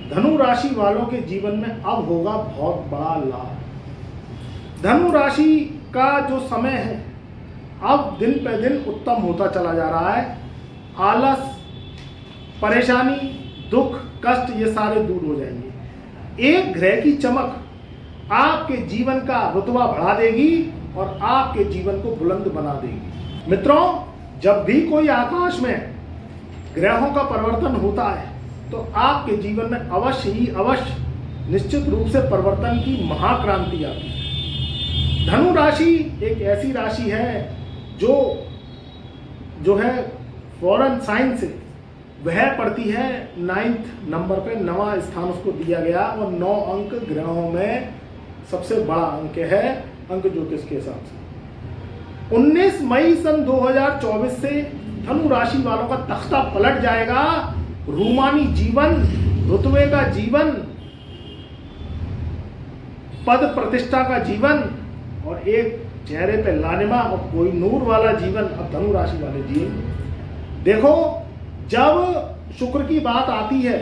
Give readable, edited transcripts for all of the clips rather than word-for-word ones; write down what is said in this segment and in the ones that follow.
धनु राशि वालों के जीवन में अब होगा बहुत बड़ा लाभ। धनु राशि का जो समय है अब दिन पे दिन उत्तम होता चला जा रहा है। आलस, परेशानी, दुख, कष्ट ये सारे दूर हो जाएंगे। एक ग्रह की चमक आपके जीवन का रुतबा बढ़ा देगी और आपके जीवन को बुलंद बना देगी। मित्रों, जब भी कोई आकाश में ग्रहों का परिवर्तन होता है तो आपके जीवन में अवश्य ही अवश्य निश्चित रूप से परिवर्तन की महाक्रांति आती है। धनु राशि एक ऐसी राशि है जो है फॉरेन साइंस से वह पड़ती है 9th नंबर पे, 9वां स्थान उसको दिया गया और 9 अंक ग्रहों में सबसे बड़ा अंक है अंक ज्योतिष के हिसाब से। 19 मई सन 2024 से धनु राशि वालों का तख्ता पलट जाएगा। रूमानी जीवन, रुतबे का जीवन, पद प्रतिष्ठा का जीवन और एक चेहरे पे लालिमा और कोई नूर वाला जीवन अब धनु राशि वाले जिएंगे। देखो, जब शुक्र की बात आती है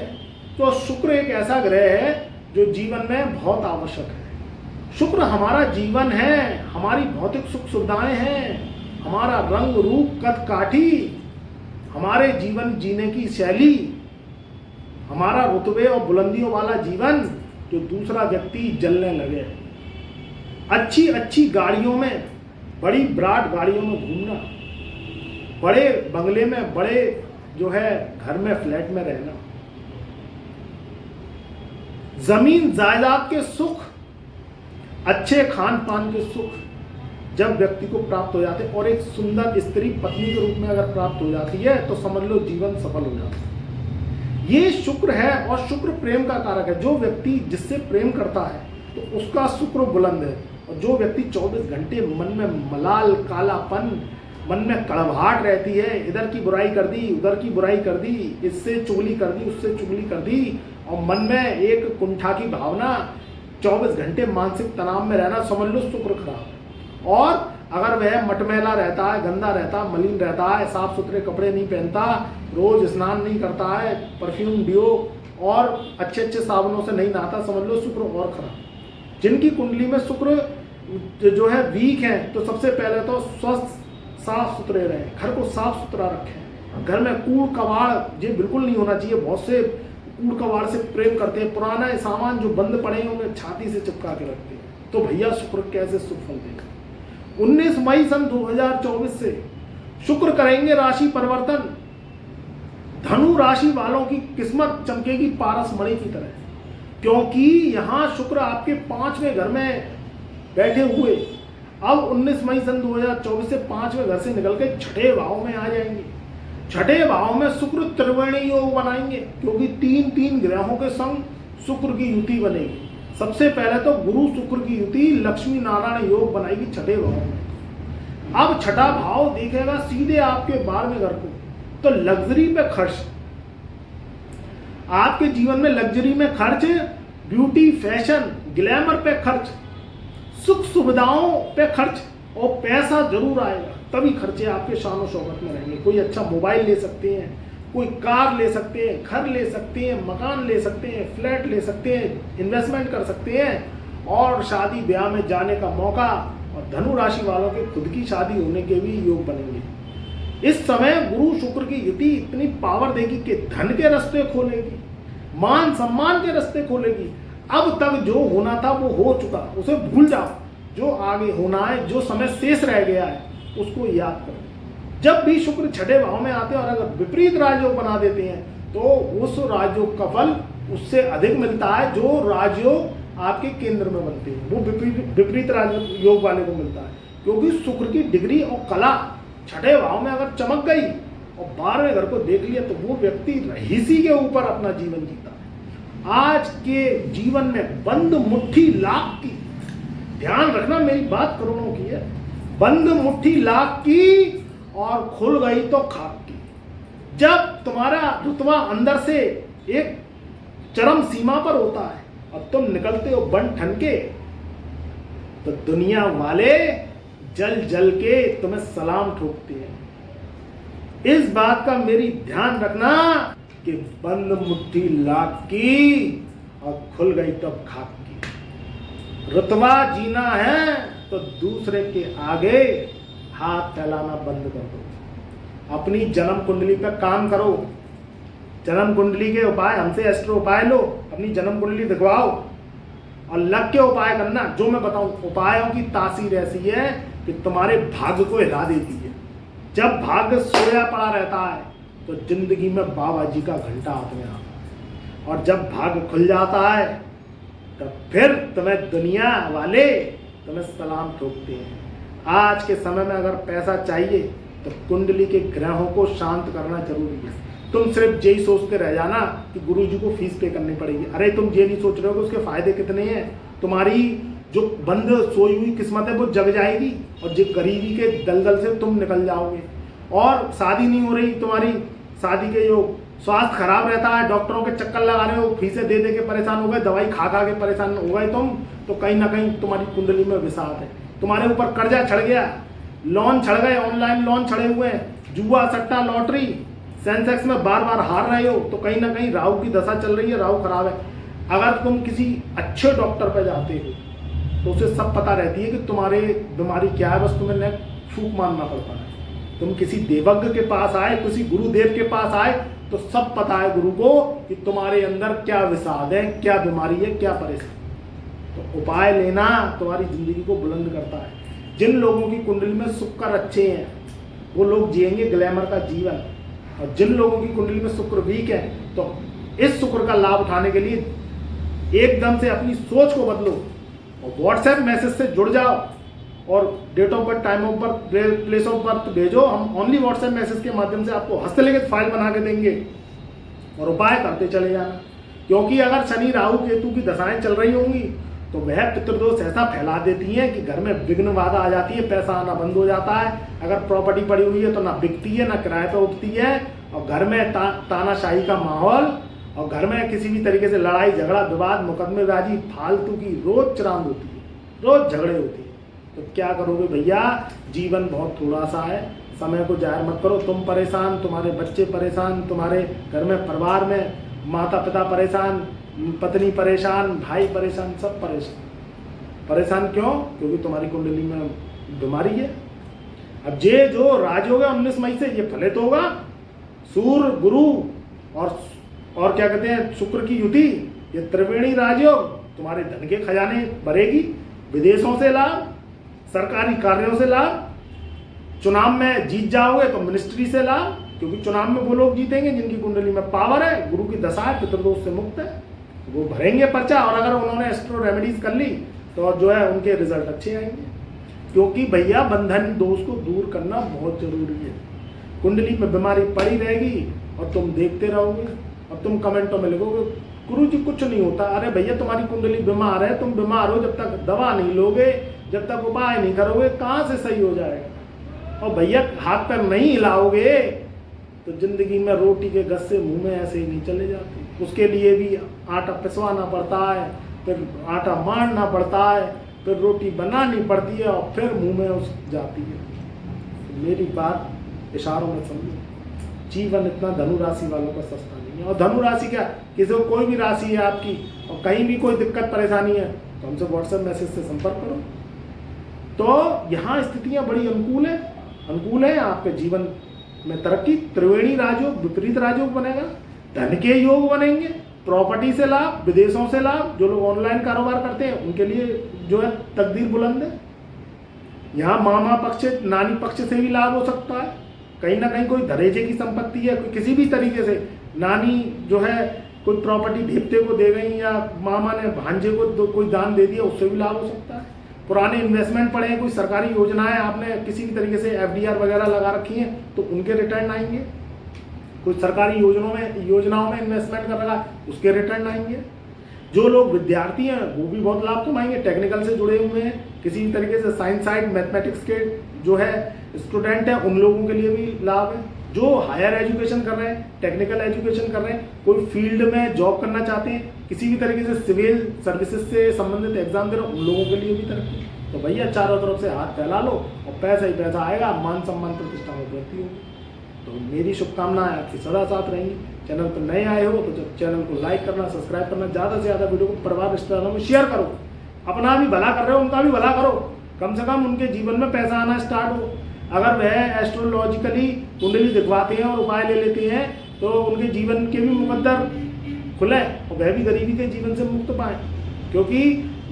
तो शुक्र एक ऐसा ग्रह है जो जीवन में बहुत आवश्यक है। शुक्र हमारा जीवन है, हमारी भौतिक सुख सुविधाएं हैं, हमारा रंग रूप कद काठी, हमारे जीवन जीने की शैली, हमारा रुतबे और बुलंदियों वाला जीवन जो दूसरा व्यक्ति जलने लगे। अच्छी अच्छी गाड़ियों में, बड़ी ब्रांड गाड़ियों में घूमना, बड़े बंगले में, बड़े जो है घर में फ्लैट में रहना, जमीन जायदाद के सुख, अच्छे खान पान के सुख जब व्यक्ति को प्राप्त हो जाते और एक सुंदर स्त्री पत्नी के रूप में अगर प्राप्त हो जाती है तो समझ लो जीवन सफल हो जाता है। ये शुक्र है और शुक्र प्रेम का कारक है। जो व्यक्ति जिससे प्रेम करता है तो उसका शुक्र बुलंद है और जो व्यक्ति 24 घंटे मन में मलाल, कालापन, मन में कड़वाहट रहती है, इधर की बुराई कर दी, उधर की बुराई कर दी, इससे चुगली कर दी, उससे चुगली कर दी और मन में एक कुंठा की भावना, 24 घंटे मानसिक तनाव में रहना, समझ लो शुक्र खराब है। और अगर वह मटमैला रहता है, गंदा रहता है, मलिन रहता है, साफ सुथरे कपड़े नहीं पहनता, रोज स्नान नहीं करता है, परफ्यूम, डिओ और अच्छे अच्छे साबुनों से नहीं नहाता, समझ लो शुक्र और खराब। जिनकी कुंडली में शुक्र जो है वीक है तो सबसे पहले तो स्वस्थ साफ सुथरे रहें, घर को साफ सुथरा रखें, घर में कूड़ कबाड़ ये बिल्कुल नहीं होना चाहिए। बहुत से कूड़ कबाड़ से प्रेम करते हैं, पुराना सामान जो बंद पड़े हैं उन्हें छाती से चिपका के रखते हैं। तो भैया शुक्र कैसे सुख फल देगा। 19 मई सन 2024 से शुक्र करेंगे राशि परिवर्तन। धनु राशि वालों की किस्मत चमकेगी पारस मणि की तरह, क्योंकि यहां शुक्र आपके 5वें घर में बैठे हुए अब 19 मई सन 2024 से 5वें घर से निकल के 6ठे भाव में आ जाएंगे। 6ठे भाव में शुक्र त्रिवेणी योग बनाएंगे, क्योंकि 3 ग्रहों के संग शुक्र की युति बनेगी। सबसे पहले तो गुरु शुक्र की युति लक्ष्मी नारायण योग बनाएगी 6ठे भाव में। अब 6ठा भाव देखेगा सीधे आपके 12वें घर को, तो लग्जरी पे खर्च, आपके जीवन में लग्जरी में खर्च, ब्यूटी, फैशन, ग्लैमर पे खर्च, सुख सुविधाओं पे खर्च और पैसा जरूर आएगा, तभी खर्चे आपके शान शौकत में रहेंगे। कोई अच्छा मोबाइल ले सकते हैं, कोई कार ले सकते हैं, घर ले सकते हैं, मकान ले सकते हैं, फ्लैट ले सकते हैं, इन्वेस्टमेंट कर सकते हैं और शादी ब्याह में जाने का मौका। और धनु राशि वालों के खुद की शादी होने के भी योग बनेंगे। इस समय गुरु शुक्र की युति इतनी पावर देगी कि धन के रास्ते खोलेगी, मान सम्मान के रास्ते खोलेगी। अब तक जो होना था वो हो चुका, उसे भूल जाओ। जो आगे होना है, जो समय शेष रह गया है उसको याद करो। जब भी शुक्र 6ठे भाव में आते हैं और अगर विपरीत राजयोग बना देते हैं तो उस राजयोग का फल उससे अधिक मिलता है जो राजयोग आपके केंद्र में बनते हैं, वो विपरीत राजयोग वाले को मिलता है। क्योंकि शुक्र की डिग्री और कला 6ठे भाव में अगर चमक गई और 12वें घर को देख लिया तो वो व्यक्ति रहीसी के ऊपर अपना जीवन जीता है। आज के जीवन में बंद मुट्ठी लाख की, ध्यान रखना मेरी बात करोड़ों की है, बंद मुट्ठी लाख की और खुल गई तो खाक की। जब तुम्हारा रुतबा अंदर से एक चरम सीमा पर होता है और तुम निकलते हो बन ठन के, तो दुनिया वाले जल जल के तुम्हें सलाम ठोकते हैं। इस बात का मेरी ध्यान रखना कि बंद मुट्ठी लाख की और खुल गई तब खाक की। रुतबा जीना है तो दूसरे के आगे हाथ फैलाना बंद कर दो। अपनी जन्म कुंडली पर काम करो। जन्म कुंडली के उपाय हमसे एस्ट्रो उपाय लो, अपनी जन्म कुंडली दिखवाओ और लग के उपाय करना। जो मैं बताऊं, उपायों की तासीर ऐसी है कि तुम्हारे भाग्य को हिला देती है। जब भाग्य सोया पड़ा रहता है तो जिंदगी में बाबा जी का घंटा हाथ में आता है, और जब भाग्य खुल जाता है तब फिर तुम्हें दुनिया वाले तुम्हें सलाम ठोकते हैं। आज के समय में अगर पैसा चाहिए तो कुंडली के ग्रहों को शांत करना जरूरी है। तुम सिर्फ यही सोचते रह जाना कि गुरु जी को फीस पे करनी पड़ेगी। अरे तुम ये नहीं सोच रहे हो कि उसके फायदे कितने हैं। तुम्हारी जो बंद सोई हुई किस्मत है वो जग जाएगी और जो गरीबी के दलदल से तुम निकल जाओगे। और शादी नहीं हो रही तुम्हारी, शादी के योग, स्वास्थ्य खराब रहता है, डॉक्टरों के चक्कर लगा रहे हो, फीसें दे दे के परेशान हो गए, दवाई खा खा के परेशान हो गए तुम, तो कहीं ना कहीं तुम्हारी कुंडली में विषाद है। तुम्हारे ऊपर कर्जा चढ़ गया, लोन चढ़ गए, ऑनलाइन लोन चढ़े हुए हैं, जुआ सट्टा लॉटरी, सेंसेक्स में बार बार हार रहे हो, तो कहीं ना कहीं राहु की दशा चल रही है, राहु खराब है। अगर तुम किसी अच्छे डॉक्टर पर जाते हो तो उसे सब पता रहती है कि तुम्हारे बीमारी क्या है, बस तुम्हें फूंक मारना पड़ता है। तुम किसी देवज्ञ के पास आए, किसी गुरुदेव के पास आए तो सब पता है गुरु को कि तुम्हारे अंदर क्या विषाद है, क्या बीमारी है, क्या परेशानी। तो उपाय लेना तुम्हारी जिंदगी को बुलंद करता है। जिन लोगों की कुंडली में शुक्र अच्छे हैं वो लोग जिएंगे ग्लैमर का जीवन, और जिन लोगों की कुंडली में शुक्र वीक है तो इस शुक्र का लाभ उठाने के लिए एकदम से अपनी सोच को बदलो और व्हाट्सएप मैसेज से जुड़ जाओ और date of birth, time of birth, place of birth भेजो। हम ओनली व्हाट्सएप मैसेज के माध्यम से आपको हस्तलिखित फाइल बना के देंगे और उपाय करते चले जाना। क्योंकि अगर शनि राहु केतु की दशाएं चल रही होंगी तो वह पितृदोष ऐसा फैला देती हैं कि घर में विघ्न बाधा आ जाती है, पैसा आना बंद हो जाता है। अगर प्रॉपर्टी पड़ी हुई है तो ना बिकती है, ना किराए पर उठती है, और घर में तानाशाही का माहौल, और घर में किसी भी तरीके से लड़ाई झगड़ा विवाद मुकदमेबाजी फालतू की रोज चरांद होती है, रोज झगड़े होती है। तो क्या करोगे भैया, जीवन बहुत थोड़ा सा है, समय को जाहिर मत करो। तुम परेशान, तुम्हारे बच्चे परेशान, तुम्हारे घर में परिवार में माता पिता परेशान, पत्नी परेशान, भाई परेशान, सब परेशान। परेशान क्यों? क्योंकि तुम्हारी कुंडली में बीमारी है। अब ये जो राजयोग है 19 मई से ये फलित होगा। सूर्य गुरु और क्या कहते हैं शुक्र की युति, ये त्रिवेणी राजयोग तुम्हारे धन के खजाने भरेगी। विदेशों से लाभ, सरकारी कार्यों से लाभ, चुनाव में जीत जाओगे तो मिनिस्ट्री से लाभ, क्योंकि चुनाव में वो लोग जीतेंगे जिनकी कुंडली में पावर है, गुरु की दशा है, पितृदोष से मुक्त है, वो भरेंगे पर्चा। और अगर उन्होंने एस्ट्रो रेमेडीज कर ली तो जो है उनके रिजल्ट अच्छे आएंगे। क्योंकि भैया बंधन दोष को दूर करना बहुत जरूरी है। कुंडली में बीमारी पड़ी रहेगी और तुम देखते रहोगे और तुम कमेंटों में लिखोगे गुरु जी कुछ नहीं होता। अरे भैया तुम्हारी कुंडली बीमार है, तुम बीमार हो, जब तक दवा नहीं लोगे, जब तक उपाय नहीं करोगे कहाँ से सही हो जाएगा। और भैया हाथ पैर नहीं हिलाओगे तो जिंदगी में रोटी के गस्से मुंह में ऐसे ही नहीं चले जाते। उसके लिए भी आटा पिसवाना पड़ता है, फिर आटा मारना पड़ता है, फिर रोटी बनानी पड़ती है और फिर मुंह में उस जाती है। तो मेरी बात इशारों में समझो, जीवन इतना धनु राशि वालों का सस्ता नहीं है। और धनु राशि क्या, किसी को कोई भी राशि है आपकी और कहीं भी कोई दिक्कत परेशानी है तो हमसे व्हाट्सएप मैसेज से संपर्क करो। तो यहाँ स्थितियाँ बड़ी अनुकूल है आपके जीवन में तरक्की। त्रिवेणी राजयोग विपरीत राजयोग बनेगा, धन के योग बनेंगे, प्रॉपर्टी से लाभ, विदेशों से लाभ, जो लोग ऑनलाइन कारोबार करते हैं उनके लिए जो है तकदीर बुलंद है। यहाँ मामा पक्ष नानी पक्ष से भी लाभ हो सकता है। कहीं ना कहीं कोई दहेजे की संपत्ति है, कोई किसी भी तरीके से नानी जो है कोई प्रॉपर्टी देवते को दे गई या मामा ने भांजे को कोई दान दे दिया, उससे भी लाभ हो सकता है। पुराने इन्वेस्टमेंट पड़े हैं, कोई सरकारी योजनाएं आपने किसी भी तरीके से FDR वगैरह लगा रखी हैं तो उनके रिटर्न आएंगे। कोई सरकारी योजनाओं में इन्वेस्टमेंट कर रखा है उसके रिटर्न आएंगे। जो लोग विद्यार्थी हैं वो भी बहुत लाभ कमाएंगे, टेक्निकल से जुड़े हुए हैं, किसी भी तरीके से साइंस साइड मैथमेटिक्स के जो है स्टूडेंट हैं उन लोगों के लिए भी लाभ है। जो हायर एजुकेशन कर रहे हैं, टेक्निकल एजुकेशन कर रहे हैं, कोई फील्ड में जॉब करना चाहते हैं, किसी भी तरीके से सिविल सर्विसेज से संबंधित एग्जाम दे रहे हो उन लोगों के लिए भी तरक्की। तो भैया चारों तरफ से हाथ फैला लो और पैसा ही पैसा आएगा, मान सम्मान प्रतिष्ठा में वृद्धि होगी। तो मेरी शुभकामनाएं आपकी सदा साथ रहेंगी। चैनल पर नए आए हो तो चैनल को लाइक करना, सब्सक्राइब करना, ज़्यादा से ज़्यादा वीडियो को परिवार रिश्तेदारों में शेयर करो। अपना भी भला कर रहे हो, उनका भी भला करो, कम से कम उनके जीवन में पैसा आना स्टार्ट हो। अगर वह एस्ट्रोलॉजिकली कुंडली दिखवाते हैं और उपाय ले लेते हैं तो उनके जीवन के भी मुकद्दर खुले और वह भी गरीबी के जीवन से मुक्त पाए। क्योंकि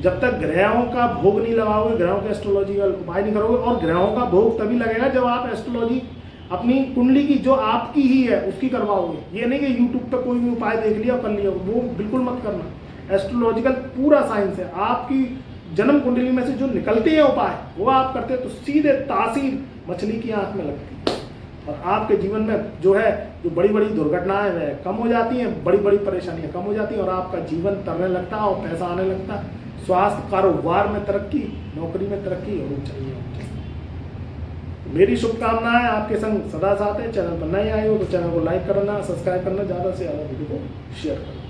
जब तक ग्रहों का भोग नहीं लगाओगे, ग्रहों के एस्ट्रोलॉजी का उपाय नहीं करोगे, और ग्रहों का भोग तभी लगेगा जब आप एस्ट्रोलॉजी अपनी कुंडली की जो आपकी ही है उसकी करवाओगे। ये नहीं कि यूट्यूब पे कोई भी उपाय देख लिया और कर लिया, वो बिल्कुल मत करना। एस्ट्रोलॉजिकल पूरा साइंस है, आपकी जन्म कुंडली में से जो निकलते हैं उपाय वो आप करते हैं तो सीधे तासीर मछली की आंख में लगती है और आपके जीवन में जो है जो बड़ी बड़ी दुर्घटनाएं वह कम हो जाती हैं, बड़ी बड़ी परेशानियां कम हो जाती हैं और आपका जीवन तरने लगता है और पैसा आने लगता है। स्वास्थ्य, कारोबार में तरक्की, नौकरी में तरक्की और ऊंचाई। मेरी शुभकामनाएं आपके संग सदा साथ है। चैनल पर नए आए हो तो चैनल को लाइक करना, सब्सक्राइब करना, ज़्यादा से ज़्यादा वीडियो को शेयर करना।